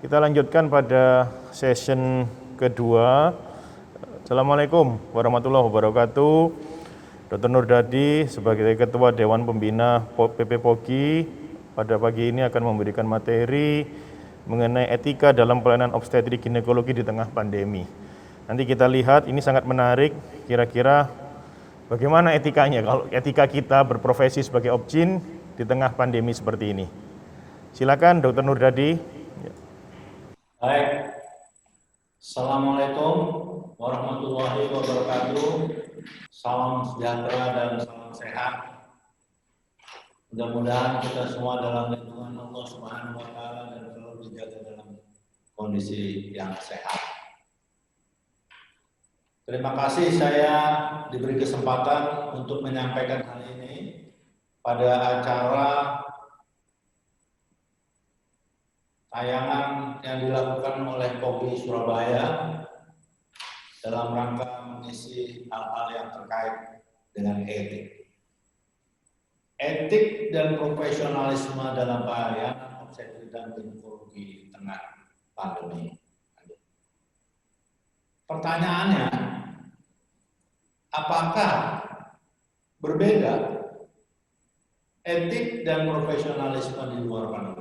Kita lanjutkan pada session kedua. Assalamualaikum warahmatullahi wabarakatuh. Dr. Nurdadi sebagai Ketua Dewan Pembina PP POGI pada pagi ini akan memberikan materi mengenai etika dalam pelayanan obstetrik ginekologi di tengah pandemi. Nanti kita lihat, ini sangat menarik, kira-kira bagaimana etikanya kalau etika kita berprofesi sebagai obgyn di tengah pandemi seperti ini. Silakan Dr. Nurdadi. Baik, Assalamualaikum warahmatullahi wabarakatuh. Salam sejahtera dan salam sehat. Mudah-mudahan kita semua dalam lindungan Allah Subhanahu wa Ta'ala dan selalu dijaga dalam kondisi yang sehat. Terima kasih saya diberi kesempatan untuk menyampaikan hal ini pada acara tayangan yang dilakukan oleh POGI Surabaya dalam rangka mengisi hal-hal yang terkait dengan etik. Etik dan profesionalisme dalam pelayanan obstetrik dan ginekologi di tengah pandemi. Pertanyaannya, apakah berbeda etik dan profesionalisme di luar pandemi?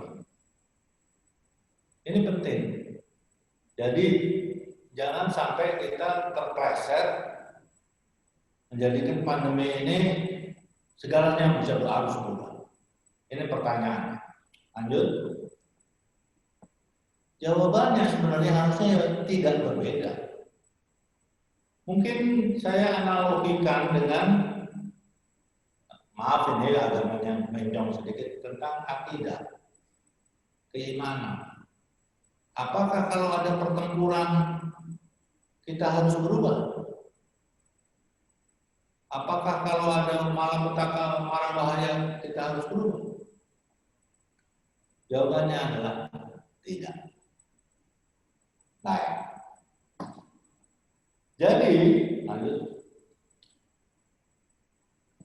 Ini penting. Jadi jangan sampai kita terpleset menjadikan pandemi ini segalanya bisa berarus berubah. Ini pertanyaan. Lanjut. Jawabannya sebenarnya harusnya tidak berbeda. Mungkin saya analogikan dengan, maaf ini agak menyong sedikit, tentang akidah, keimanan. Apakah kalau ada pertempuran kita harus berubah? Apakah kalau ada malapetaka, mara bahaya kita harus berubah? Jawabannya adalah tidak. Baik. Jadi, lanjut.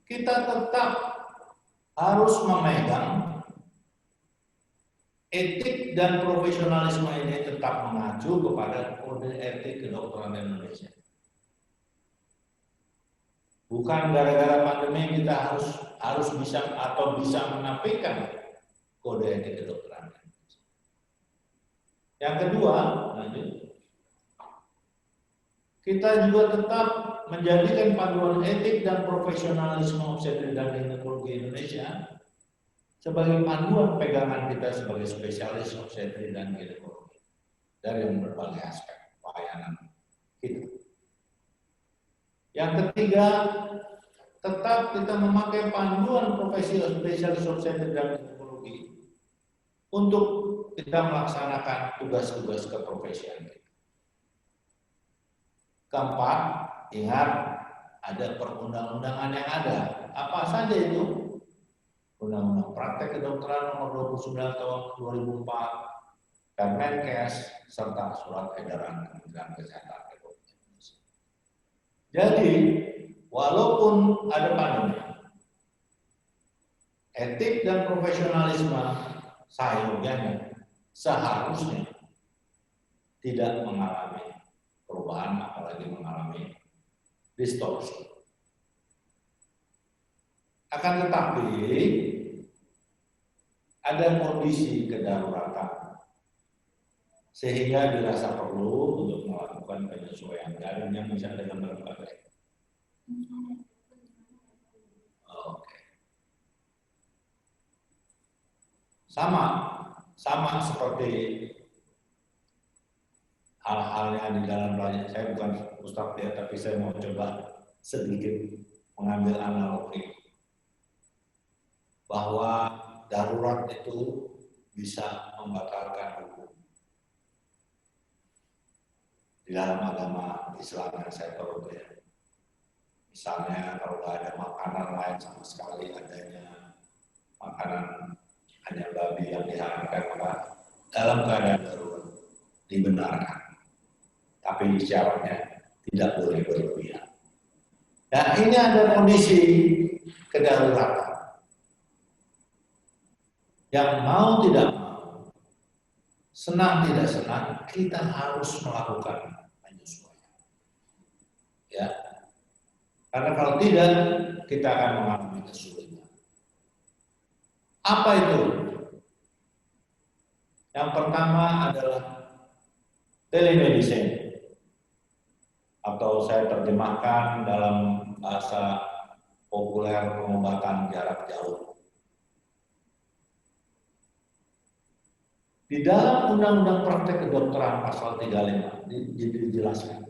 Kita tetap harus memegang etik dan profesionalisme ini, tetap mengacu kepada Kode Etik Kedokteran Indonesia. Bukan gara-gara pandemi kita harus bisa atau bisa menafikan Kode Etik Kedokteran Indonesia. Yang kedua, lanjut. Kita juga tetap menjadikan panduan etik dan profesionalisme obstetrik dan ginekologi Indonesia sebagai panduan pegangan kita sebagai spesialis obstetrik dan ginekologi dari berbagai aspek pelayanan kita. Yang ketiga, tetap kita memakai panduan profesi spesialis obstetrik dan ginekologi untuk kita melaksanakan tugas-tugas keprofesian kita. Keempat, ingat ada perundang-undangan yang ada. Apa saja itu? Undang-Undang Praktek Kedokteran Nomor 29 Tahun 2004, Permenkes, serta Surat Edaran Kementerian Kesehatan Republik Indonesia. Jadi, walaupun ada pandemi, etik dan profesionalisme seharusnya tidak mengalami perubahan, apalagi mengalami distorsi. Akan tetapi ada kondisi kedaruratan sehingga dirasa perlu untuk melakukan penyesuaian jaringan misalnya dengan berbagai. Oke. Sama seperti hal-hal yang di dalam pelajaran. Saya bukan Ustadz ya, tapi saya mau coba sedikit mengambil analogi bahwa darurat itu bisa membatalkan hukum. Di dalam agama Islam yang saya tahu ya. Misalnya kalau ada makanan lain sama sekali, adanya makanan hanya babi yang diharamkan, maka dalam keadaan darurat dibenarkan. Tapi syaratnya tidak boleh berlebihan. Dan ini ada kondisi kedaruratan yang mau tidak mau senang tidak senang, kita harus melakukan penyesuaian. Ya, karena kalau tidak, kita akan mengalami kesulitan. Apa itu? Yang pertama adalah telemedicine, atau saya terjemahkan dalam bahasa populer pengobatan jarak jauh. Di dalam Undang-Undang Praktek Kedokteran pasal 35 dijelaskan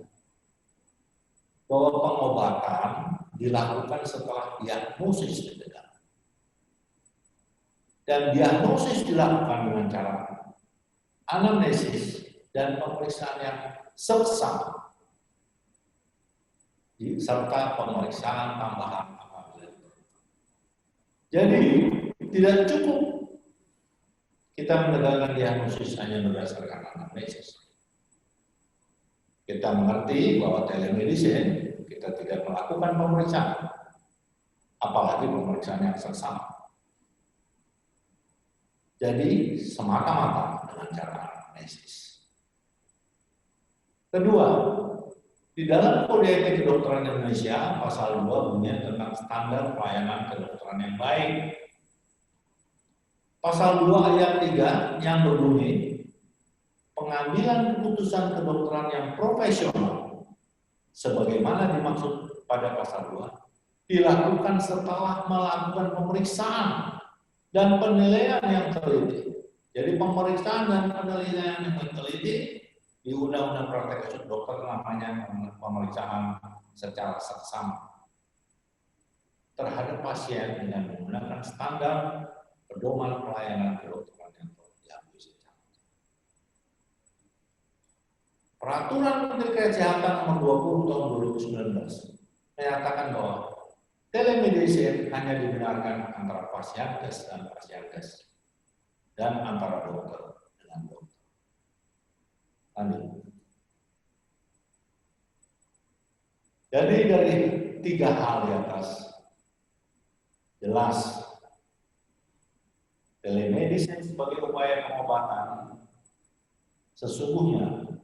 bahwa pengobatan dilakukan setelah diagnosis dibedakan. Dan diagnosis dilakukan dengan cara anamnesis dan pemeriksaan yang seksama, serta pemeriksaan tambahan apabila diperlukan. Jadi tidak cukup kita menegakkan diagnosis hanya berdasarkan anamnesis. Kita mengerti bahwa telemedicine kita tidak melakukan pemeriksaan, apalagi pemeriksaan yang seksama. Jadi semata-mata dengan cara anamnesis. Kedua, di dalam Kode Etik Kedokteran Indonesia pasal 2 bunyinya tentang standar pelayanan kedokteran yang baik. Pasal 2 ayat 3 yang berbunyi, pengambilan keputusan kedokteran yang profesional sebagaimana dimaksud pada pasal 2 dilakukan setelah melakukan pemeriksaan dan penilaian yang teliti. Jadi pemeriksaan dan penilaian yang teliti di Undang-Undang Praktek Dokter namanya pemeriksaan secara seksama terhadap pasien dengan menggunakan standar pedoman pelayanan kedokteran yang telah diambil secara. Peraturan Menteri Kesehatan Nomor 20 Tahun 2019 menyatakan bahwa telemedicine hanya dibenarkan antara pasienkes dan pasienkes dan antara dokter dengan dokter. Lanjut. Jadi dari 3 hal di atas jelas telemedicine sebagai upaya pengobatan sesungguhnya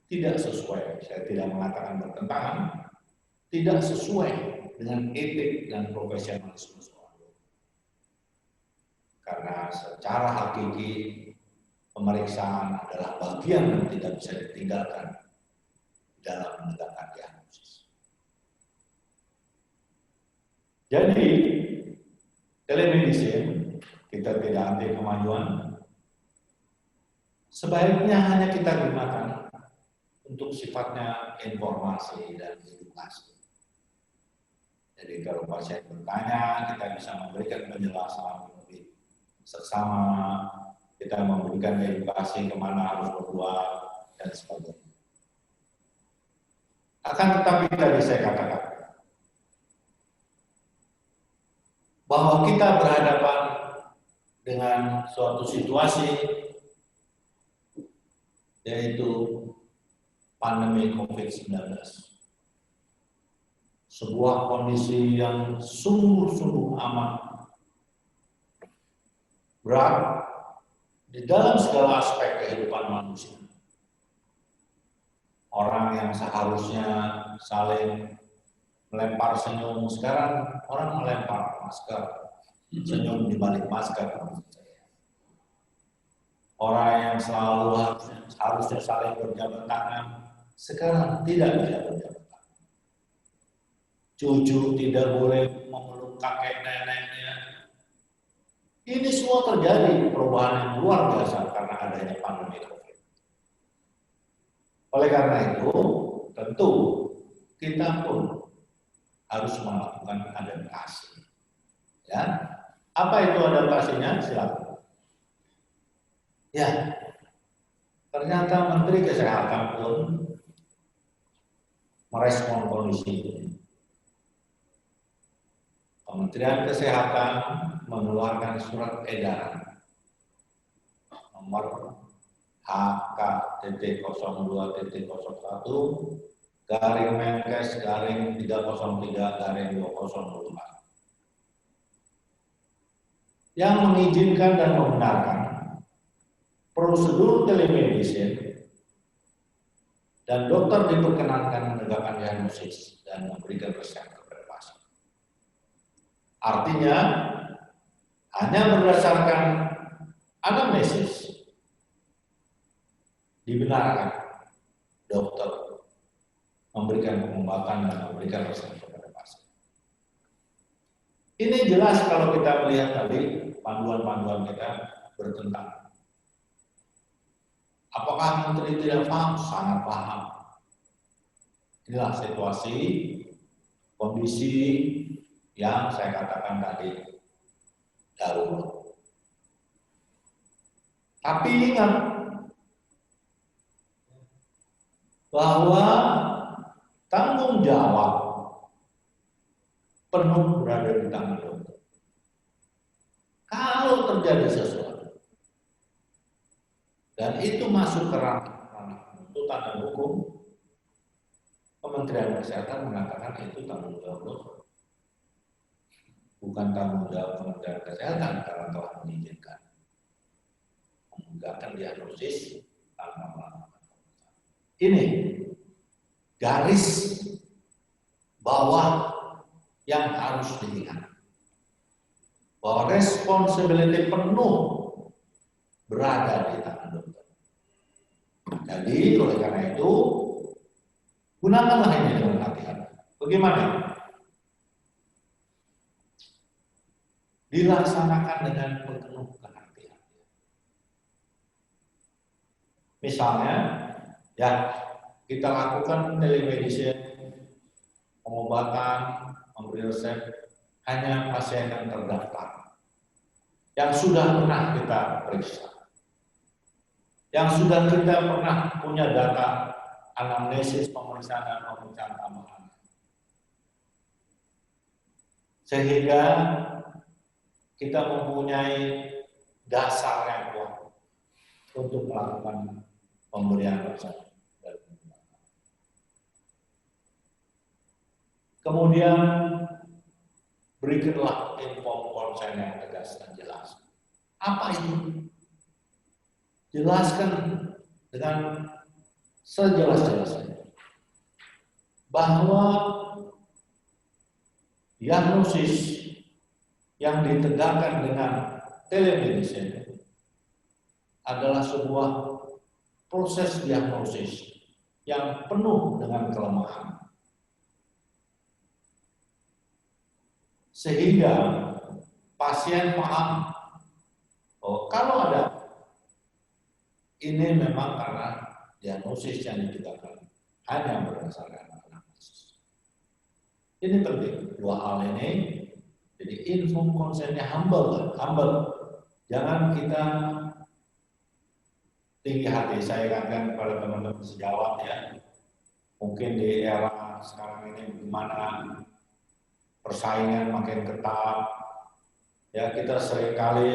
tidak sesuai, saya tidak mengatakan bertentangan, tidak sesuai dengan etik dan profesionalisme seorang dokter. Karena secara hakiki pemeriksaan adalah bagian yang tidak bisa ditinggalkan dalam menegakkan diagnosis. Jadi telemedicine kita tidak anti kemajuan, sebaiknya hanya kita gunakan untuk sifatnya informasi dan edukasi. Jadi kalau pasien bertanya, kita bisa memberikan penjelasan lebih seksama, kita memberikan edukasi kemana harus berbuat, dan sebagainya. Akan tetapi tadi saya katakan, bahwa kita berhadapan dengan suatu situasi, yaitu pandemi COVID-19. Sebuah kondisi yang sungguh-sungguh amat berat di dalam segala aspek kehidupan manusia. Orang yang seharusnya saling melempar senyum, sekarang orang melempar masker, senyum di balik masker. Orang yang selalu harusnya saling berjabat tangan, sekarang tidak bisa berjabat tangan. Cucu tidak boleh memeluk kakek neneknya. Ini semua terjadi perubahan yang luar biasa karena adanya pandemi COVID. Oleh karena itu, tentu kita pun harus melakukan adaptasi. Ya, apa itu adaptasinya? Silakan. Ya, ternyata Menteri Kesehatan pun merespon kondisi ini. Kementerian Kesehatan mengeluarkan surat edaran nomor HK.02.01 garing Menkes garing 303 garing 2024 yang mengizinkan dan membenarkan prosedur telemedicine dan dokter diperkenankan menegakkan diagnosis dan memberikan resep kepada pasien. Artinya, hanya berdasarkan anamnesis dibenarkan dokter memberikan pengobatan dan memberikan resep kepada pasien. Ini jelas kalau kita melihat tadi panduan-panduan kita bertentangan. Apakah menteri tidak paham? Sangat paham. Inilah situasi, kondisi yang saya katakan tadi darurat. Tapi ingat bahwa tanggung jawab penuh berada di tangan dokter. Kalau terjadi sesuatu dan itu masuk ke ranah tuntutan dan hukum, Kementerian Kesehatan mengatakan itu tanggung jawab dokter, bukan tanggung jawab Kementerian Kesehatan karena telah mengizinkan menegakkan diagnosis tanpa melakukan. Ini garis bawah yang harus dilihat, bahwa responsibility penuh berada di tangan dokter. Jadi oleh karena itu gunakanlah ini dengan hati-hati. Bagaimana? Dilaksanakan dengan penuh kehati-hatian. Misalnya, ya kita lakukan telemedicine, pengobatan, memberi resep hanya pasien yang terdaftar, yang sudah pernah kita periksa, yang sudah kita pernah punya data anamnesis, pemeriksaan dan pemeriksaan tambahan, sehingga kita mempunyai dasar yang kuat untuk melakukan pemberian resep. Kemudian berikanlah info konsen yang tegas dan jelas. Apa itu? Jelaskan dengan sejelas-jelasnya bahwa diagnosis yang ditegakkan dengan telemedicine adalah sebuah proses diagnosis yang penuh dengan kelemahan. Sehingga pasien paham, oh kalau ada, ini memang karena diagnosis yang ditegakkan hanya berdasarkan anamnesis. Ini penting, dua hal ini. Jadi inform konsennya humble. Jangan kita tinggi hati. Saya katakan kepada teman-teman sejawat ya, mungkin di era sekarang ini bagaimana persaingan makin ketat, ya kita seringkali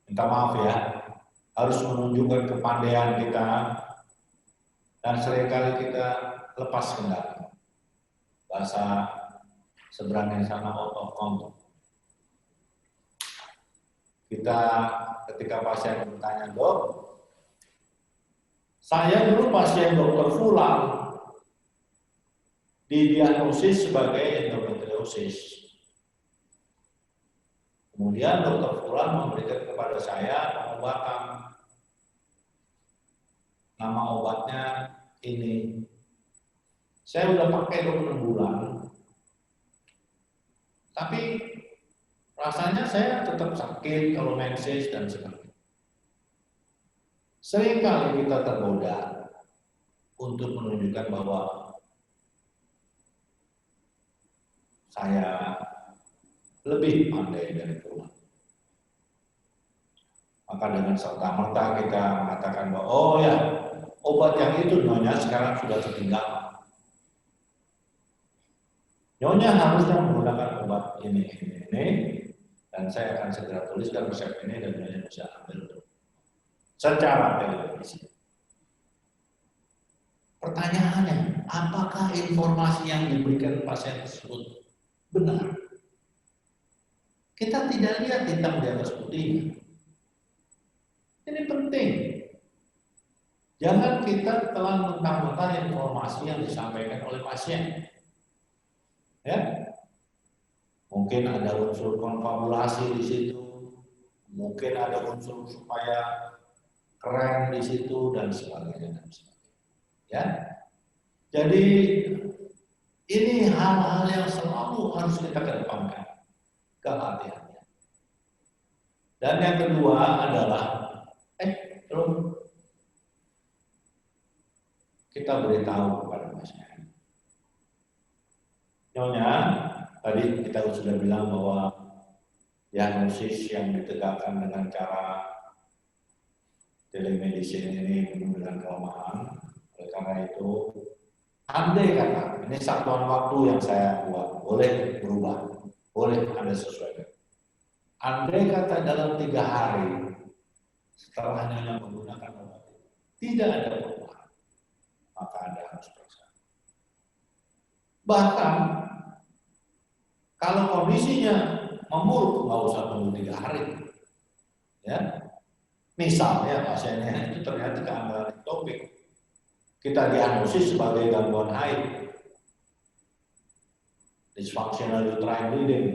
minta maaf ya, harus menunjukkan kepandaian kita dan seringkali kita lepas kendali. Bahasa seberang sana out of control. Kita ketika pasien bertanya, dok, saya dulu pasien dokter Fulan didiagnosis sebagai endometriosis. Kemudian dokter Fulan memberikan kepada saya pengobatan. Nama obatnya ini. Saya udah pakai 26 bulan. Tapi rasanya saya tetap sakit kalau menses dan sebagainya. Seringkali kita tergoda untuk menunjukkan bahwa saya lebih pandai dari Tuhan. Maka dengan serta-merta kita mengatakan bahwa oh ya, obat yang itu nyonya sekarang sudah ketinggalan. Nyonya harusnya menggunakan obat ini, dan saya akan segera tuliskan resep ini dan nyonya bisa ambil secara telemedicine. Pertanyaannya, apakah informasi yang diberikan pasien tersebut benar? Kita tidak lihat hitam di atas putihnya. Ini penting. Jangan kita telan mentah-mentah informasi yang disampaikan oleh pasien. Ya, mungkin ada unsur konfabulasi di situ, mungkin ada unsur supaya keren di situ dan sebagainya. Ya, jadi ini hal-hal yang selalu harus kita kedepankan, kehati-hatian. Dan yang kedua adalah, belum kita beritahu kepada pasien. Nyonya, tadi kita sudah bilang bahwa diagnosis yang ditegakkan dengan cara telemedicine ini penuh dengan kelemahan. Oleh karena itu, andai kata, ini satuan waktu yang saya buat, boleh berubah, boleh Anda sesuaikan. Andai kata dalam 3 hari setelah Nyonya menggunakan obat, tidak ada perubahan, maka Anda harus periksa. Bahkan kalau kondisinya memburuk, nggak usah tunggu 3 hari. Ya, misalnya pasiennya itu ternyata keanggaran ektopik, kita diagnosis sebagai gangguan haid, dysfunctional uterine bleeding.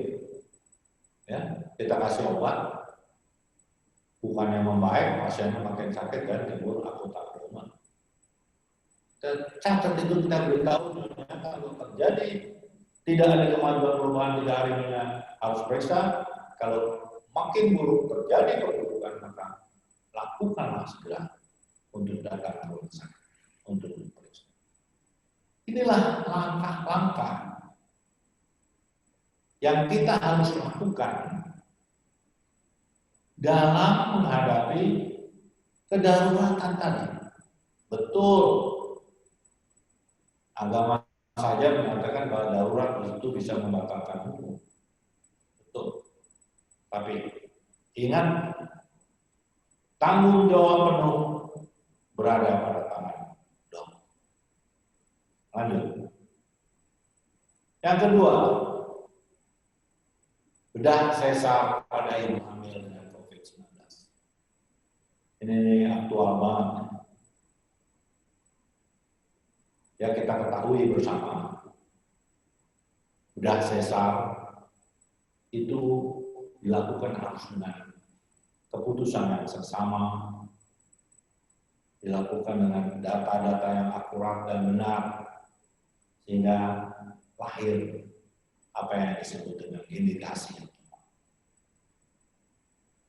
Ya, kita kasih obat, bukannya membaik, pasiennya makin sakit dan timbul akut akroma. Catat itu kita beritahu, kalau terjadi tidak ada kemajuan perubahan 3 hari harus periksa. Kalau makin buruk terjadi perburukan, maka lakukanlah segera untuk datang ke rumah sakit untuk diperiksa. Inilah langkah-langkah yang kita harus lakukan dalam menghadapi kedaruratan tadi. Betul, agama saja mengatakan bahwa darurat itu bisa membatalkan hukum. Betul. Tapi ingat, tanggung jawab penuh berada pada tangan dokter. Lanjut. Yang kedua, bedah sesar pada ibu hamil dengan COVID-19. Ini aktual banget. Ya, kita ketahui bersama, bedah sesar itu dilakukan harus dengan keputusan yang seksama, dilakukan dengan data-data yang akurat dan benar, sehingga lahir apa yang disebut dengan indikasi.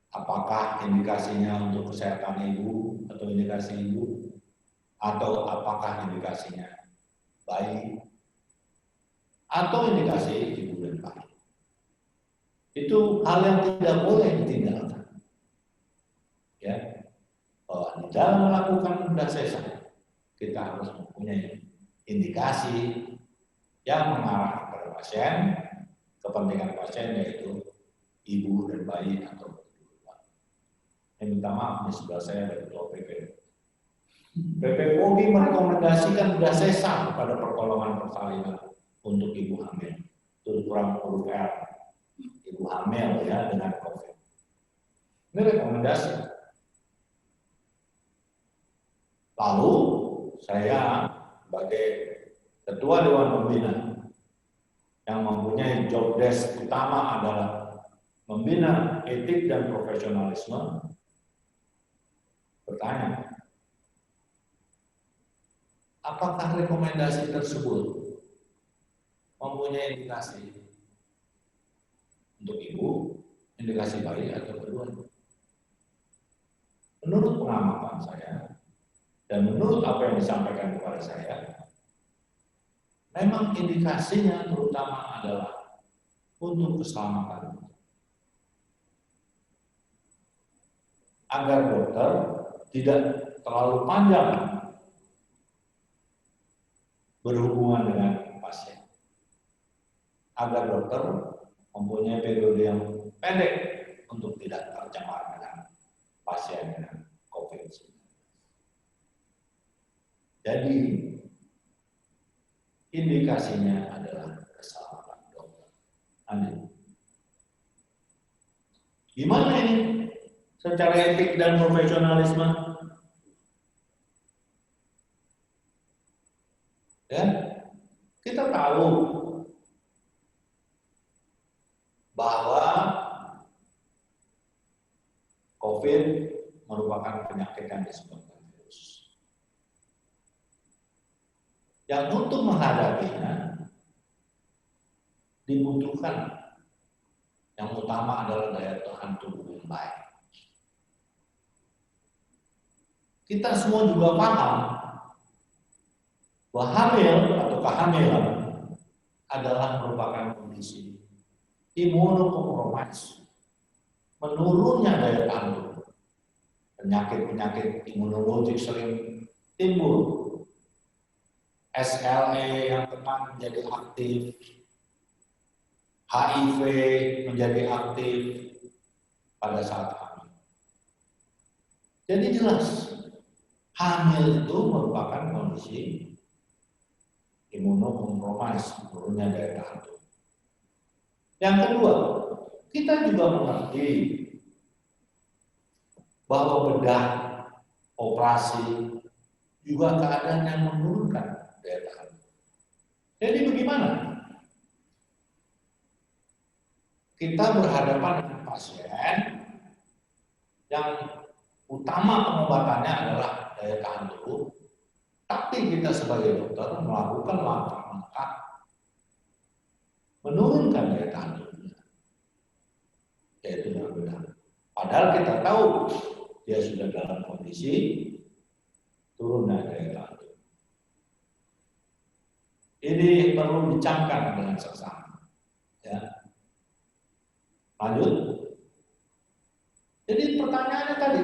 Apakah indikasinya untuk kesehatan ibu atau indikasi ibu, atau apakah indikasinya bayi, atau indikasi ibu dan bayi. Itu hal yang tidak boleh ditinggalkan. Ya, bahwa di dalam melakukan bedah sesar, kita harus mempunyai indikasi yang mengarah kepada pasien, kepentingan pasien, yaitu ibu dan bayi atau kedua. Yang minta maaf di sebelah saya ada ketua PP. PP POGI merekomendasikan bedah sesar pada pertolongan persalinan untuk ibu hamil. Itu kurang huruf R. Ibu hamil ya dengan COVID. Ini rekomendasi. Lalu saya sebagai ketua Dewan Pembina yang mempunyai job desk utama adalah membina etik dan profesionalisme, bertanya, apakah rekomendasi tersebut mempunyai indikasi untuk ibu, indikasi bayi atau keduanya? Menurut pengamatan saya dan menurut apa yang disampaikan kepada saya, memang indikasinya terutama adalah untuk keselamatan, agar dokter tidak terlalu panjang berhubungan dengan pasien, agar dokter mempunyai periode yang pendek untuk tidak tercemar dengan pasien dengan COVID-19. Jadi indikasinya adalah keselamatan dokter. Gimana ini? secara etik dan profesionalisme? Ya, kita tahu bahwa COVID merupakan penyakit yang disebabkan virus. Yang untuk menghadapinya dibutuhkan yang utama adalah daya tahan tubuh yang baik. Kita semua juga paham bahwa hamil atau kehamilan adalah merupakan kondisi imunokompromis, menurunnya daya tahan tubuh. Penyakit-penyakit imunologik sering timbul. SLE yang tekan menjadi aktif, HIV menjadi aktif pada saat hamil. Jadi jelas, hamil itu merupakan kondisi imunokompromis, menurunnya daya tahan tubuh. Yang kedua, kita juga mengerti bahwa bedah operasi juga keadaan yang menurunkan daya tahan. Jadi bagaimana? Kita berhadapan dengan pasien yang utama pengobatannya adalah daya tahan tubuh, tapi kita sebagai dokter melakukan langkah-langkah menurunkan daya tahan tubuhnya, yaitu dengan bedah. Padahal kita tahu dia sudah dalam kondisi turunnya daya tahan tubuh. Ini perlu dicamkan dengan seksama. Ya. Lanjut. Jadi pertanyaannya tadi,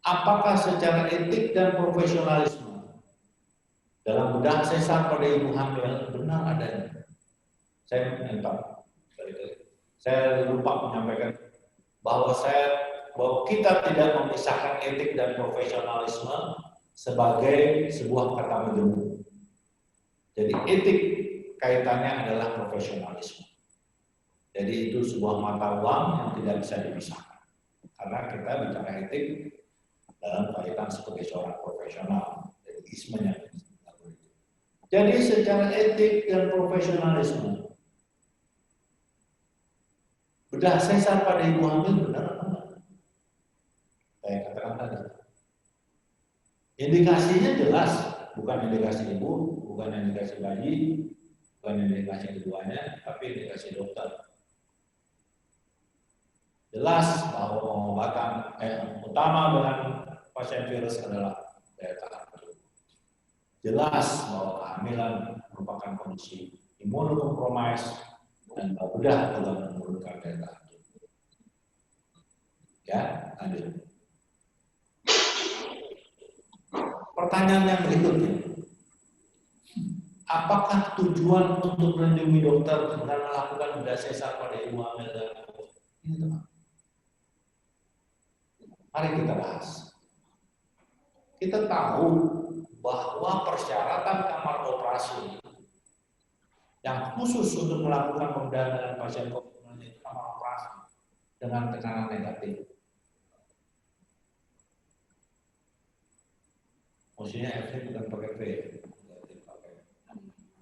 apakah secara etik dan profesionalisme dalam bedah sesar pada ibu hamil benar adanya? Saya lupa menyampaikan bahwa kita tidak memisahkan etik dan profesionalisme sebagai sebuah kata menjemur. Jadi etik kaitannya adalah profesionalisme. Jadi itu sebuah mata uang yang tidak bisa dipisahkan. Karena kita bicara etik dalam kaitan sebagai seorang profesional, etikismenya. Jadi secara etik dan profesionalisme, bedah sesar pada ibu hamil benar atau enggak? Saya katakan tadi. Indikasinya jelas, bukan indikasi ibu, bukan indikasi bayi, bukan indikasi keduanya, tapi indikasi dokter. Jelas bahwa pengobatan utama dengan pasien virus adalah daya tahan tubuh. Jelas bahwa kehamilan merupakan kondisi imunokompromis dan bedah juga menurunkan daya tahan tubuh. Ya, lanjut. Pertanyaan yang berikutnya, apakah tujuan untuk melindungi dokter dengan melakukan bedah sesar pada ibu hamil dan ini teman? Mari kita bahas. Kita tahu bahwa persyaratan kamar operasi yang khusus untuk melakukan pembedahan dengan pasien COVID-19 itu kamar operasi dengan tekanan negatif. Maksudnya F bukan pakai V, pakai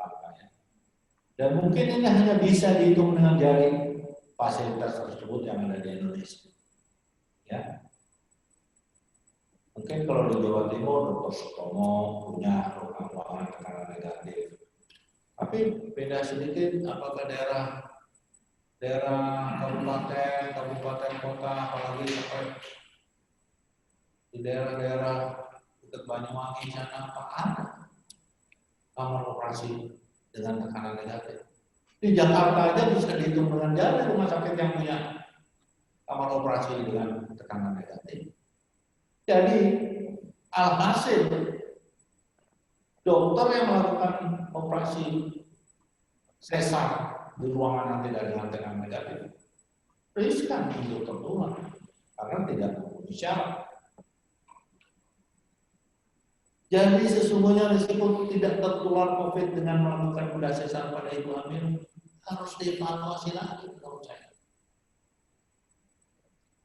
angkanya. Dan mungkin ini hanya bisa dihitung dengan jari fasilitas tersebut yang ada di Indonesia. Ya. Mungkin kalau di Jawa Timur, Dr. Sutomo punya ruangan tekanan negatif. Tapi beda sedikit apakah daerah kabupaten kota, apalagi sampai di daerah-daerah dekat Banyuwangi sana apa ada kamar operasi dengan tekanan negatif. Di Jakarta aja bisa dihitung dengan jari rumah sakit yang punya kamar operasi dengan tekanan negatif. Jadi alhasil dokter yang melakukan operasi sesar di ruangan yang tidak dengan tekanan negatif riskan untuk tertular karena tidak memenuhi syarat. Jadi sesungguhnya risiko tidak tertular COVID dengan melakukan bedah sesar pada ibu hamil harus dievaluasi lagi menurut saya.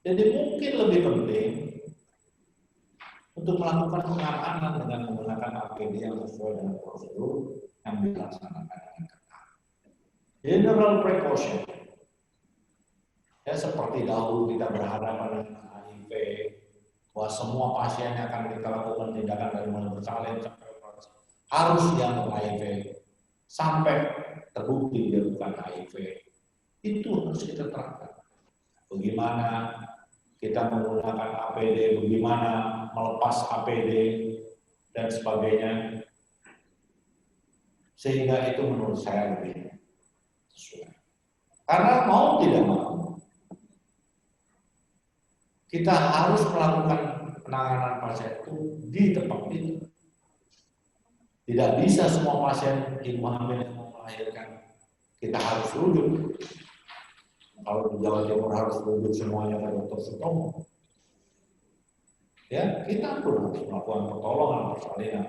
Jadi mungkin lebih penting untuk melakukan pengamanan dengan menggunakan APD yang sesuai dengan prosedur yang dilaksanakan dengan ketat. General precaution. Ya, seperti dahulu kita berhadapan dengan HIV, bahwa semua pasien yang akan kita lakukan tindakan dari mulai bersalin sampai operasi harus dianggap HIV sampai terbukti dia bukan HIV. Itu harus kita terapkan. Bagaimana kita menggunakan APD, bagaimana melepas APD dan sebagainya, sehingga itu menurut saya lebih sesuai. Karena mau tidak mau, kita harus melakukan penanganan pasien itu di tempat itu. Tidak bisa semua pasien ibu hamil yang mau melahirkan kita harus rujuk. Kalau di Jawa Timur harus rujuk semuanya ke dokter Sutomo. Ya, kita pun harus melakukan pertolongan persalinan.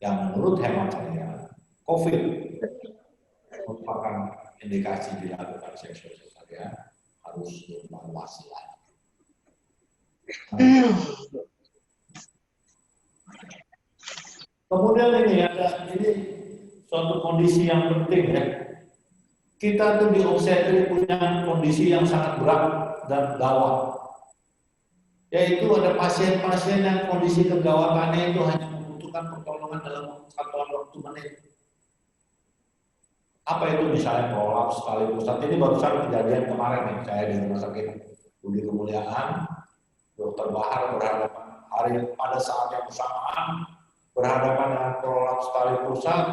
Yang menurut hemat saya, COVID merupakan indikasi dilakukan seksual sesarian harus dievaluasi lagi. Kemudian ini suatu kondisi yang penting ya. Kita tuh di obstetri punya kondisi yang sangat berat dan gawat. Yaitu ada pasien-pasien yang kondisi kegawatannya itu hanya membutuhkan pertolongan dalam satuan waktu menit. Apa itu misalnya prolaps sekali pusat. Ini barusan kejadian kemarin nih, saya di rumah sakit Budi Kemuliaan. Dokter Bahar berhadapan pada saat yang bersamaan berhadapan dengan prolaps tali pusat,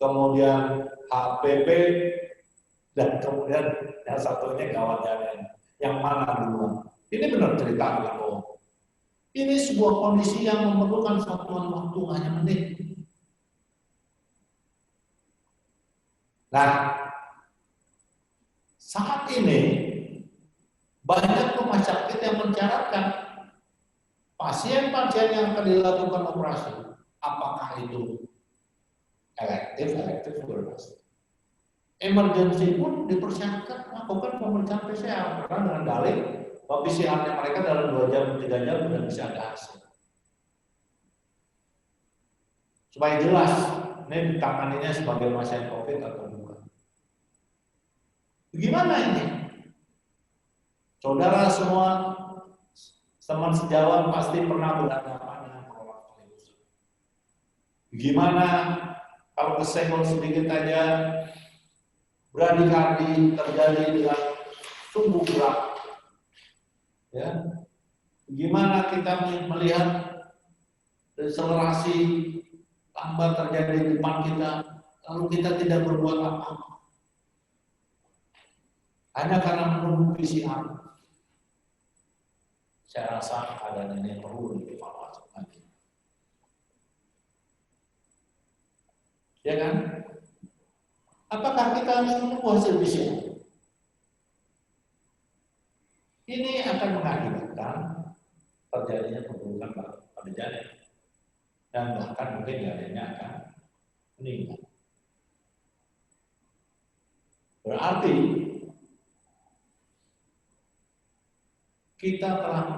kemudian HPP, dan kemudian yang satunya gawatnya yang mana duluan. Ini benar cerita ya, oh. Ini sebuah kondisi yang memerlukan satuan waktu hanya menit. Nah, saat ini banyak rumah sakit yang mencaratkan pasien-pasien yang akan dilakukan operasi, apakah itu elektif bebas. Emergency pun dipersiapkan melakukan pemeriksaan PCR karena dengan dalih bahwa PCR-nya mereka dalam 2 jam, 3 jam sudah bisa ada hasil. Supaya jelas, ini ditanganinya sebagai pasien COVID atau bukan. Bagaimana ini? Saudara semua, teman sejawat pasti pernah berhadapan dengan prolaps tali pusat. Bagaimana kalau kesenggol sedikit aja, bradikardi terjadi dengan sungguh berat. Ya, gimana kita melihat deselerasi lambat terjadi di depan kita, lalu kita tidak berbuat apa-apa. Hanya karena menunggu PCR. Saya rasa keadaan ini perlu dievaluasi lagi. Ya kan? Apakah kita harus menunggu hasil PCR? Ini akan mengakibatkan terjadinya perburukan pada janin dan bahkan mungkin janinnya akan meninggal. Berarti kita telah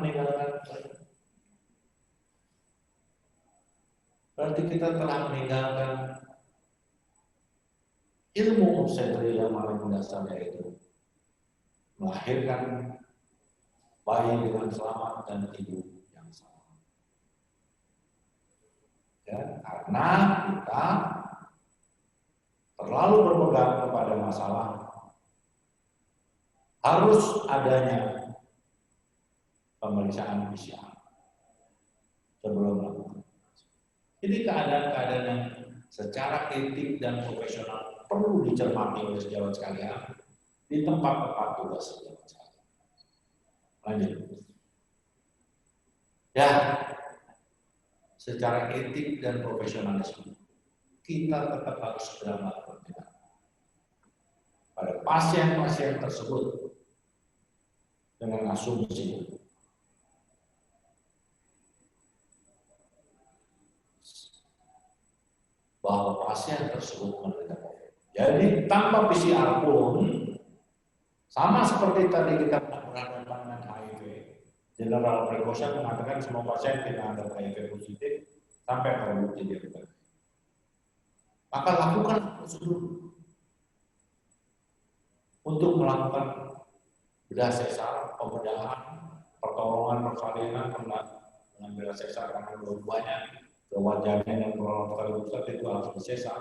meninggalkan ilmu obstetri yang paling mendasar, yaitu melahirkan bayi dengan selamat dan ibu yang selamat. Ya, karena kita terlalu berpegang kepada masalah harus adanya pemeriksaan PCR sebelum melakukan. Ini keadaan-keadaan yang secara etik dan profesional perlu dicermati oleh sejawat sekalian di tempat tugas sejawat sekalian. Lanjut. Ya, secara etik dan profesionalisme kita tetap harus segera melakukan tindakan pada pasien-pasien tersebut dengan asumsi bahwa pasien tersebut menderita COVID. Jadi tanpa PCR pun, sama seperti tadi kita berhadapan dengan General precaution mengatakan semua pasien tidak ada HIV positif sampai terbukti dia bukan. Maka lakukan prosedur untuk melakukan bedah sesar, pembedahan, pertolongan persalinan dengan bedah sesar karena dua-duanya kewajahnya dan peralatan pusat itu harus disesar.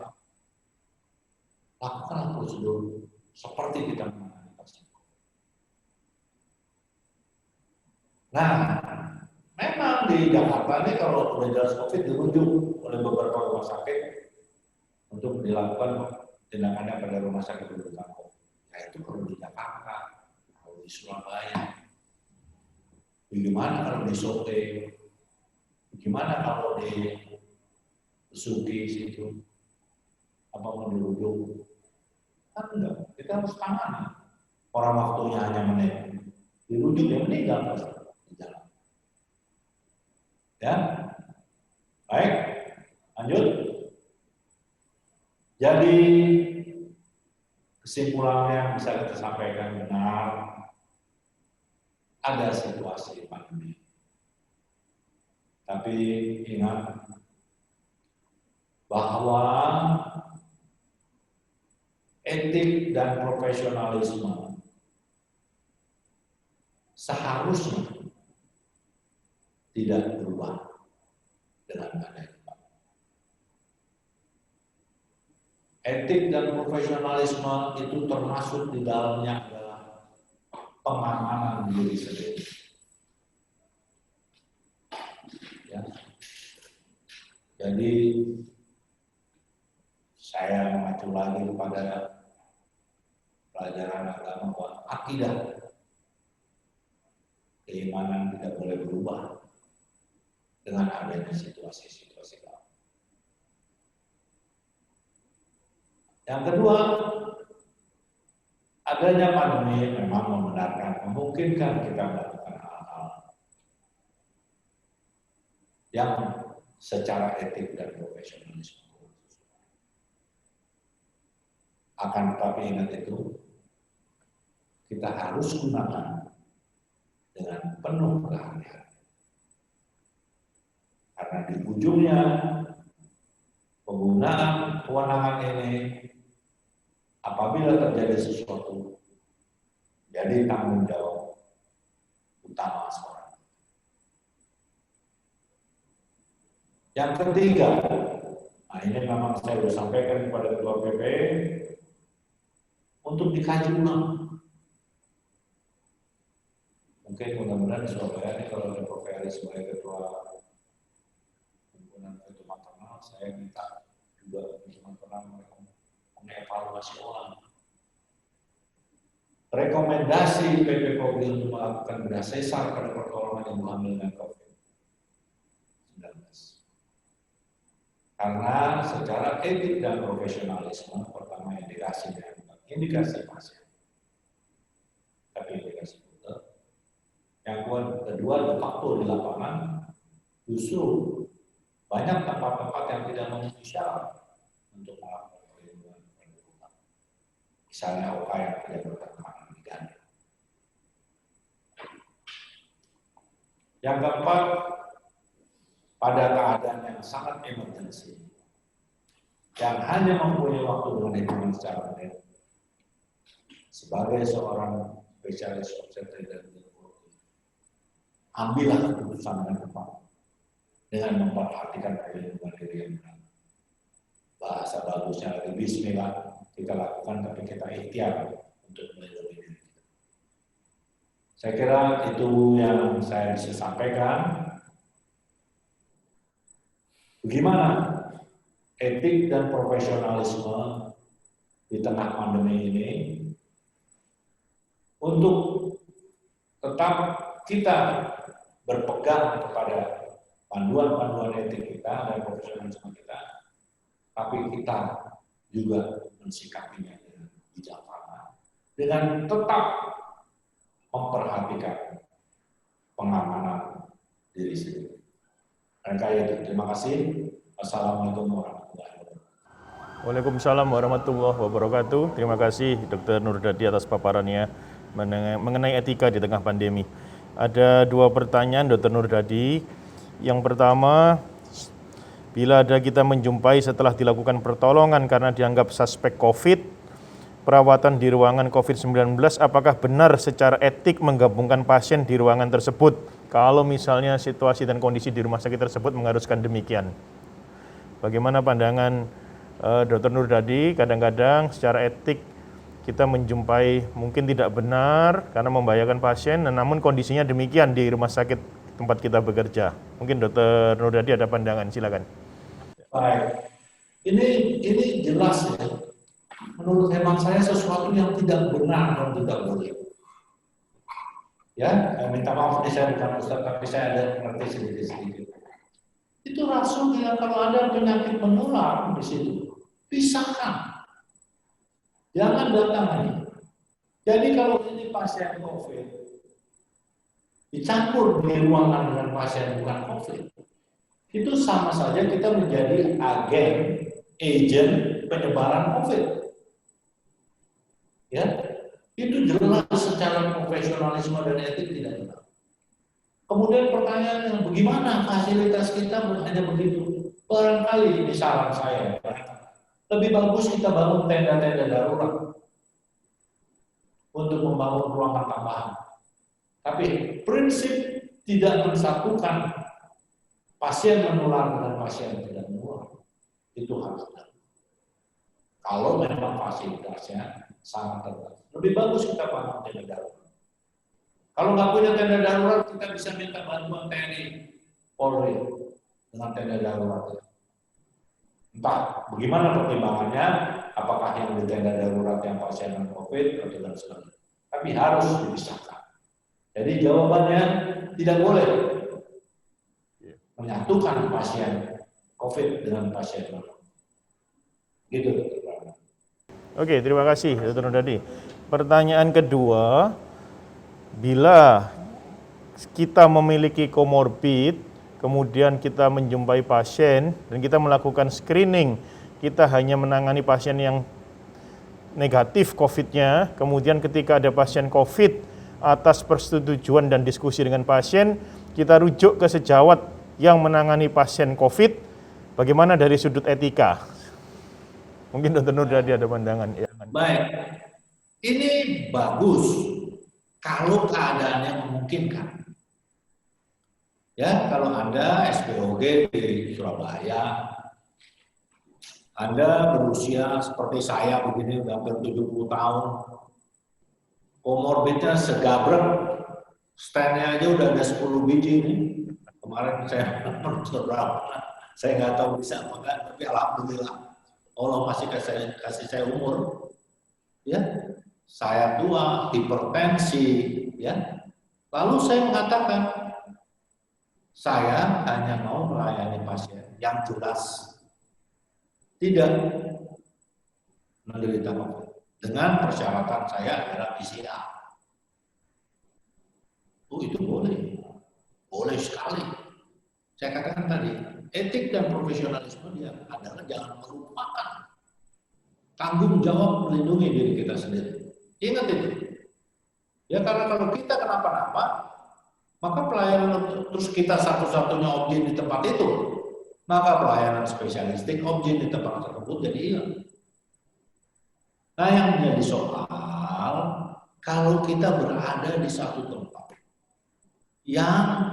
Lakukan prosedur seperti kita menangani pasien. Nah, memang di Jakarta ini kalau sudah jelas COVID dirujuk oleh beberapa rumah sakit untuk dilakukan tindakannya pada rumah sakit rujukan COVID. Nah itu perlu di Jakarta, kalau di Surabaya. Bagaimana kalau di Sote? Bagaimana kalau di Besuki situ? Apa mau dirujuk? Kan enggak, kita harus tangani. Orang waktunya hanya menit. Dirujuk dia meninggal pasti di jalan. Ya, baik, lanjut. Jadi kesimpulannya yang bisa kita sampaikan benar, ada situasi pandemi. Tapi ingat bahwa etik dan profesionalisme seharusnya tidak berubah dengan adanya. Etik dan profesionalisme itu termasuk di dalamnya adalah pengamanan diri sendiri. Ya. Jadi saya mengacu lagi kepada pelajaran agama bahwa akidah keimanan tidak boleh berubah dengan adanya situasi-situasi lain. Yang kedua, adanya pandemi memang memungkinkan kita melakukan hal-hal yang secara etik dan profesionalisme. Akan tetapi ingat itu, kita harus gunakan dengan penuh kehati-hatian. Karena di ujungnya penggunaan kewenangan ini apabila terjadi sesuatu jadi tanggung jawab utama seorang. Yang ketiga, nah ini memang saya sudah sampaikan kepada Ketua PP untuk dikaji ulang. Mungkin mudah-mudahan Surabaya ini kalau ada Prof. Ari sebagai Ketua Himpunan Ketua Maternal, saya minta juga Ketua Maternal mengevaluasi ulang rekomendasi PP POGI untuk melakukan bedah sesar pada pertolongan ibu hamil dengan COVID-19. Karena secara etik dan profesionalisme, pertama indikasi pasien, tapi indikasi betul. Yang kedua, de facto di lapangan, justru banyak tempat-tempat yang tidak memenuhi syarat untuk melakukan perlindungan. Misalnya OK yang tidak bertentangan. Yang keempat, pada keadaan yang sangat emergensi, yang hanya mempunyai waktu dengan hitungan secara menit, sebagai seorang spesialis obstetrik dan ginekologi, ambillah keputusan dengan tepat dengan memperhatikan perlindungan diri yang benar. Bahasa bagusnya lagi bismillah kita lakukan, tapi kita ikhtiar untuk melindungi diri kita. Saya kira itu yang saya bisa sampaikan. Bagaimana etik dan profesionalisme di tengah pandemi ini untuk tetap kita berpegang kepada panduan-panduan etik kita dan profesionalisme kita, tapi kita juga mensikapinya dengan bijaksana, dengan tetap memperhatikan pengamanan diri sendiri. Terima kasih. Assalamualaikum warahmatullahi wabarakatuh. Waalaikumsalam warahmatullahi wabarakatuh. Terima kasih Dr. Nurdadi atas paparannya mengenai etika di tengah pandemi. Ada dua pertanyaan Dr. Nurdadi. Yang pertama, bila ada kita menjumpai setelah dilakukan pertolongan karena dianggap suspek COVID, perawatan di ruangan COVID-19, apakah benar secara etik menggabungkan pasien di ruangan tersebut? Kalau misalnya situasi dan kondisi di rumah sakit tersebut mengharuskan demikian. Bagaimana pandangan Dr. Nurdadi? Kadang-kadang secara etik kita menjumpai mungkin tidak benar karena membahayakan pasien, namun kondisinya demikian di rumah sakit tempat kita bekerja. Mungkin Dr. Nurdadi ada pandangan, silakan. Baik, ini jelas ya. Menurut hemat saya sesuatu yang tidak benar dan tidak boleh. Ya, minta maaf nih saya bukan Ustaz, tapi saya ada ngerti sedikit-sedikit. Itu Rasul bilang kalau ada penyakit menular di situ, pisahkan, jangan datangi. Jadi kalau ini pasien COVID, dicampur di ruangan dengan pasien bukan COVID, itu sama saja kita menjadi agen penyebaran COVID. Ya, itu jelas secara profesionalisme dan etik tidak benar. Kemudian pertanyaannya, bagaimana fasilitas kita hanya begitu? Barangkali ini saran saya, lebih bagus kita bangun tenda-tenda darurat untuk membangun ruangan tambahan. Tapi prinsip tidak mensatukan pasien menular dengan pasien tidak menular, itu harus ada. Kalau memang fasilitasnya sangat terbatas, lebih bagus kita bangun tenda darurat. Kalau nggak punya tenda darurat, kita bisa minta bantuan TNI, Polri dengan tenda darurat. Entah bagaimana pertimbangannya, apakah yang di tenda darurat yang pasien COVID atau dan sebagainya. Tapi harus dipisahkan. Jadi jawabannya tidak boleh menyatukan pasien COVID dengan pasien non. Gitu. Oke, terima kasih Dr. Nurdadi. Pertanyaan kedua, bila kita memiliki komorbid, kemudian kita menjumpai pasien dan kita melakukan screening, kita hanya menangani pasien yang negatif COVID-nya, kemudian ketika ada pasien COVID, atas persetujuan dan diskusi dengan pasien, kita rujuk ke sejawat yang menangani pasien COVID, bagaimana dari sudut etika? Mungkin Dr. Nurdadi ada pandangan. Ya. Baik, ini bagus kalau keadaannya memungkinkan. Ya, kalau Anda SPOG di Surabaya, Anda berusia seperti saya begini, udah hampir 70 tahun, komorbidnya segabrek, stand-nya aja udah ada 10 biji nih. Kemarin saya menurut saya nggak tahu bisa apa enggak, tapi alhamdulillah Allah masih kasih saya umur. Ya, saya tua, hipertensi, ya. Lalu saya mengatakan, saya hanya mau melayani pasien yang jelas tidak menderita COVID. Dengan persyaratan saya adalah PCR. Itu boleh. Boleh sekali. Saya katakan tadi, etik dan profesionalisme dia adalah jangan melupakan tanggung jawab melindungi diri kita sendiri. Ingat itu. Ya karena kalau kita kenapa-napa, maka pelayanan terus kita satu-satunya objek di tempat itu, maka pelayanan spesialistik objek di tempat tersebut jadi hilang. Nah yang menjadi soal, kalau kita berada di satu tempat yang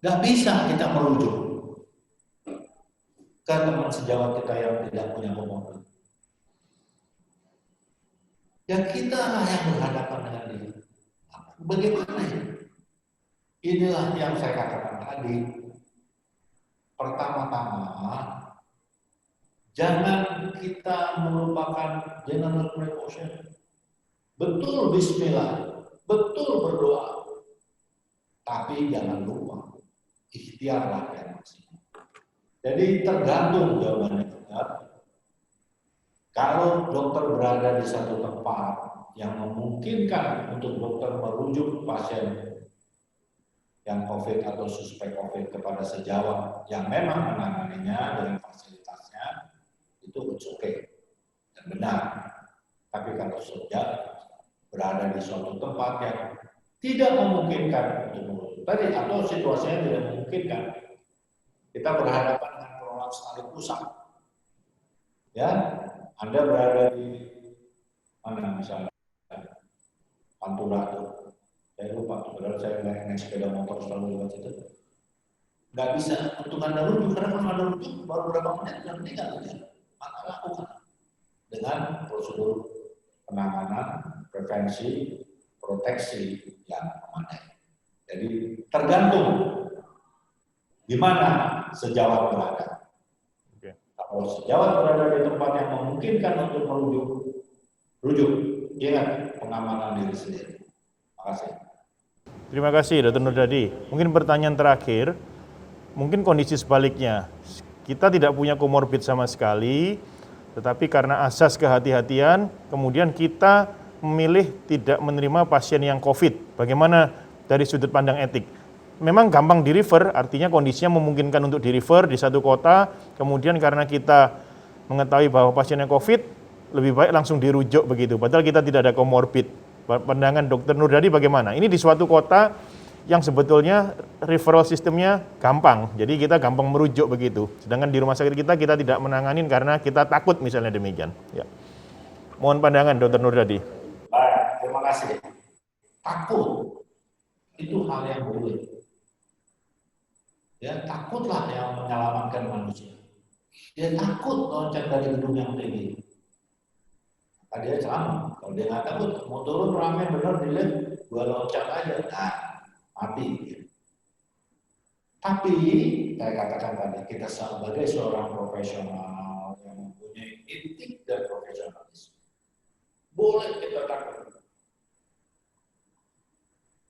nggak bisa kita merujuk ke teman sejawat kita yang tidak punya komorbid. Ya kita yang berhadapan dengan dia. Bagaimana ya? Inilah yang saya katakan tadi. Pertama-tama, jangan kita melupakan general precaution. Betul bismillah, betul berdoa. Tapi jangan lupa, ikhtiarlah yang maksimal. Jadi tergantung jawabannya benar. Kalau dokter berada di satu tempat yang memungkinkan untuk dokter merujuk pasien yang COVID atau suspek COVID kepada sejawat yang memang menanganinya dengan fasilitasnya, itu oke dan benar. Tapi kalau sudah berada di suatu tempat yang tidak memungkinkan untuk merujuk tadi atau situasinya tidak memungkinkan, kita berhadapan dengan penolakan sekali pusat. Ya, Anda berada di mana misalnya Pantura tuh, saya lupa, padahal saya naik sepeda motor selalu lewat situ. Nggak bisa untuk Anda rujuk, karena kalau Anda rujuk baru berapa menit dan meninggal ya. Maka lakukan dengan prosedur penanganan, prevensi, proteksi yang memadai. Jadi tergantung di mana sejawat berada. Kalau sejawat berada di tempat yang memungkinkan untuk rujuk, ingat pengamanan diri sendiri. Terima kasih. Terima kasih, Dr. Nurdadi. Mungkin pertanyaan terakhir, mungkin kondisi sebaliknya. Kita tidak punya komorbid sama sekali, tetapi karena asas kehati-hatian, kemudian kita memilih tidak menerima pasien yang COVID. Bagaimana dari sudut pandang etik? Memang gampang di-refer, artinya kondisinya memungkinkan untuk di-refer di satu kota, kemudian karena kita mengetahui bahwa pasiennya COVID, lebih baik langsung dirujuk begitu, padahal kita tidak ada komorbid. Pandangan Dr. Nurdadi bagaimana? Ini di suatu kota yang sebetulnya referral sistemnya gampang, jadi kita gampang merujuk begitu. Sedangkan di rumah sakit kita tidak menanganin karena kita takut misalnya demikian. Ya. Mohon pandangan Dr. Nurdadi. Baik, terima kasih. Takut itu hal yang boleh. Ya, takutlah yang menyelamatkan manusia. Dia takut loncat dari gedung yang tinggi. Maka dia selamat. Kalau dia nggak takut, mau turun ramai benar dilihat, gua loncat aja, nah mati. Tapi saya katakan tadi, kita sebagai seorang profesional yang mempunyai etik dan profesionalisme, boleh kita takut.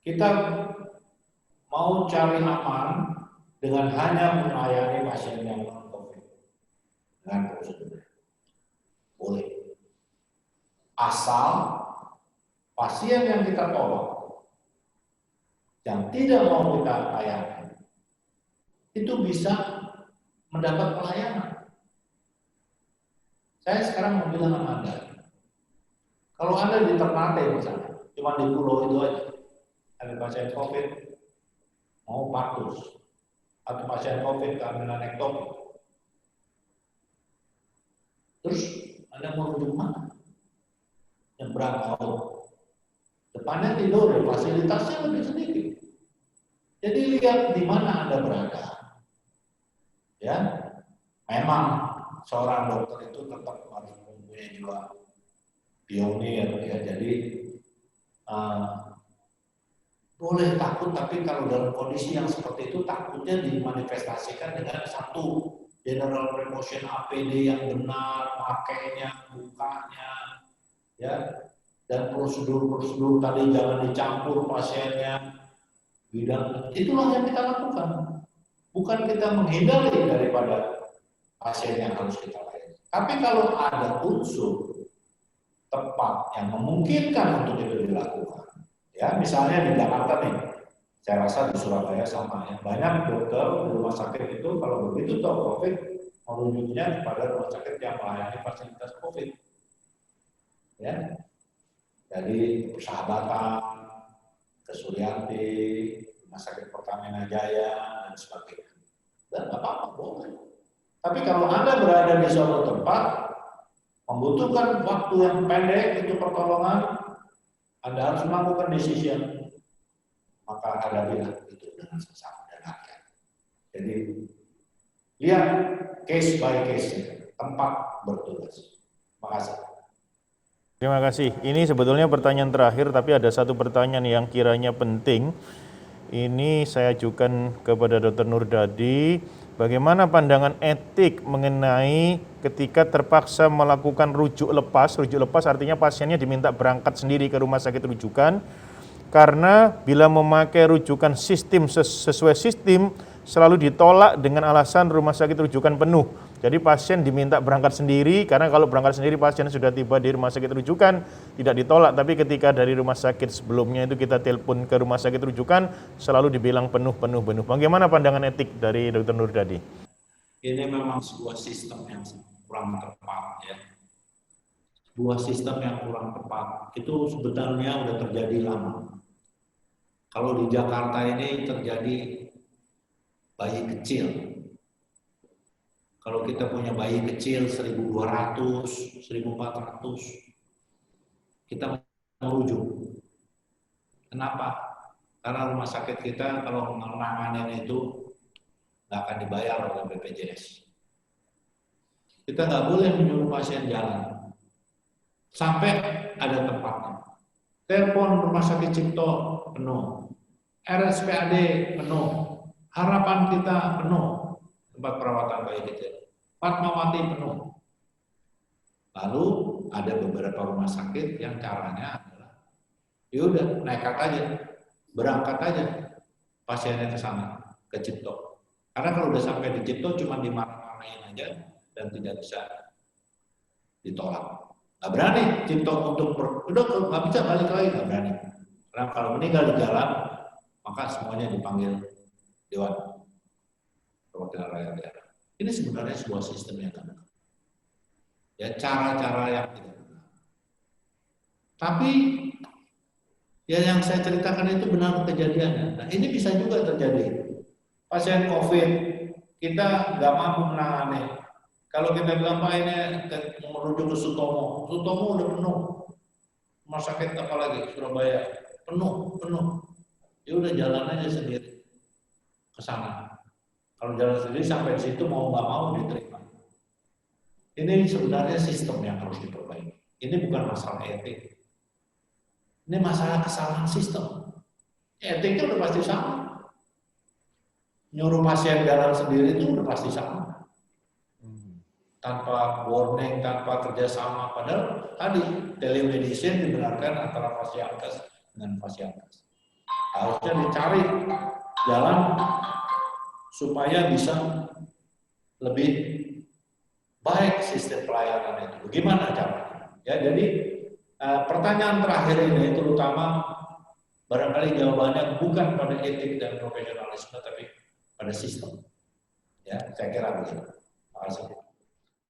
Kita mau cari aman dengan hanya melayani pasien yang non-COVID dengan prosedur. Boleh. Asal pasien yang kita tolong, yang tidak mau kita layani, itu bisa mendapat pelayanan. Saya sekarang mau bilang sama Anda, kalau Anda di Ternate misalnya, cuma di pulau itu aja, ada pasien COVID, mau patus, atau pasien COVID karena nektomi. Terus Anda mau rujuk mana? Nyebrang laut. Depannya tidur, fasilitasnya lebih sedikit. Jadi lihat di mana Anda berada. Ya, memang seorang dokter itu tetap harus mempunyai jiwa pionir ya. Jadi boleh takut, tapi kalau dalam kondisi yang seperti itu takutnya dimanifestasikan dengan satu general precaution APD yang benar, pakainya, bukanya, ya, dan prosedur-prosedur tadi jangan dicampur pasiennya, bidang itulah yang kita lakukan. Bukan kita menghindari daripada pasien yang harus kita layani. Tapi kalau ada unsur tepat yang memungkinkan untuk itu dilakukan. Ya, misalnya di Jakarta nih, saya rasa di Surabaya sama ya. Banyak dokter di rumah sakit itu kalau begitu tahu COVID, merujuknya kepada rumah sakit yang melayani fasilitas COVID. Ya, jadi Persahabatan, Kesuryanti, Rumah Sakit Pertamina Jaya dan sebagainya. Dan apa-apa boleh. Tapi kalau Anda berada di suatu tempat membutuhkan waktu yang pendek untuk pertolongan, Anda harus melakukan decision, maka hadapilah itu dengan sesama dan rakyat. Jadi lihat case by case, tempat bertugas. Terima kasih. Terima kasih. Ini sebetulnya pertanyaan terakhir, tapi ada satu pertanyaan yang kiranya penting. Ini saya ajukan kepada Dr. Nurdadi. Bagaimana pandangan etik mengenai ketika terpaksa melakukan rujuk lepas? Rujuk lepas artinya pasiennya diminta berangkat sendiri ke rumah sakit rujukan. Karena bila memakai rujukan sistem sesuai sistem, selalu ditolak dengan alasan rumah sakit rujukan penuh. Jadi pasien diminta berangkat sendiri, karena kalau berangkat sendiri pasien sudah tiba di rumah sakit rujukan, tidak ditolak. Tapi ketika dari rumah sakit sebelumnya itu kita telepon ke rumah sakit rujukan, selalu dibilang penuh. Bagaimana pandangan etik dari Dr. Nurdadi? Ini memang sebuah sistem yang kurang tepat ya. Sebuah sistem yang kurang tepat. Itu sebetulnya sudah terjadi lama. Kalau di Jakarta ini terjadi bayi kecil. Kalau kita punya bayi kecil 1.200, 1.400, kita merujuk. Kenapa? Karena rumah sakit kita kalau menanganin itu nggak akan dibayar oleh BPJS. Kita nggak boleh menyuruh pasien jalan sampai ada tempatnya. Telepon rumah sakit Cipto penuh, RSPAD penuh, harapan kita penuh, tempat perawatan bayi kecil, Fatmawati penuh. Lalu ada beberapa rumah sakit yang caranya adalah, yaudah nekat aja, berangkat aja pasiennya ke sana, ke Cipto. Karena kalau udah sampai di Cipto cuma dimarah-marahin aja dan tidak bisa ditolak. Nggak berani Cipto untuk udah nggak bisa balik lagi, nggak berani. Karena kalau meninggal di jalan, maka semuanya dipanggil Dewan Perwakilan Rakyat Daerah. Ini sebenarnya sebuah sistem yang benar. Ya cara-cara yang tidak benar. Tapi ya yang saya ceritakan itu benar kejadiannya. Nah ini bisa juga terjadi. Pasien COVID kita nggak mampu menangani. Kalau kita bilang Pak ini merujuk ke Sutomo, Sutomo udah penuh. Rumah sakit apalagi Surabaya penuh. Ya udah jalan aja sendiri ke sana. Kalau jalan sendiri sampai di situ mau nggak mau diterima. Ini sebenarnya sistem yang harus diperbaiki. Ini bukan masalah etik. Ini masalah kesalahan sistem. Etiknya udah pasti sama. Nyuruh pasien jalan sendiri itu udah pasti sama. Tanpa warning, tanpa kerjasama. Padahal tadi telemedicine dibenarkan antara Fasiankes dengan Fasiankes. Harusnya dicari jalan supaya bisa lebih baik sistem pelayanan itu. Bagaimana caranya? Ya, jadi pertanyaan terakhir ini terutama barangkali jawabannya bukan pada etik dan profesionalisme, tapi pada sistem. Ya, saya kira begitu. Terima kasih.